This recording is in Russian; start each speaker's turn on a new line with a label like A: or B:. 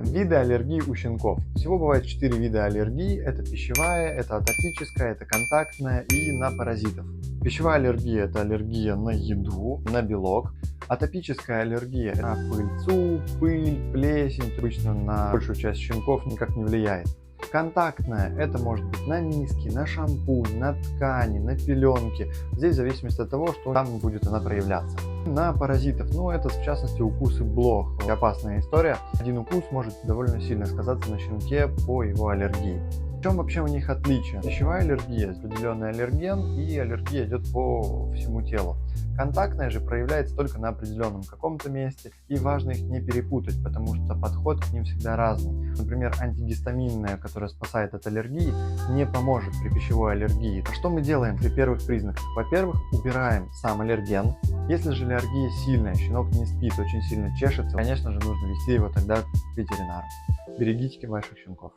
A: Виды аллергии у щенков. Всего бывает 4 вида аллергии. Это пищевая, это атопическая, это контактная и на паразитов. Пищевая аллергия – это аллергия на еду, на белок. Атопическая аллергия на пыльцу, пыль, плесень. Обычно на большую часть щенков никак не влияет. Контактная – это может быть на миски, на шампунь, на ткани, на пеленки. Здесь в зависимости от того, что там будет она проявляться. На паразитов, это в частности укусы блох. Опасная история. Один укус может довольно сильно сказаться на щенке по его аллергии. В чем вообще у них отличие? Пищевая аллергия – определенный аллерген, и аллергия идет по всему телу. Контактная же проявляется только на определенном каком-то месте, и важно их не перепутать, потому что подход к ним всегда разный. Например, антигистаминная, которая спасает от аллергии, не поможет при пищевой аллергии. А что мы делаем при первых признаках? Во-первых, убираем сам аллерген. Если же аллергия сильная, щенок не спит, очень сильно чешется, конечно же, нужно вести его тогда к ветеринару. Берегите ваших щенков.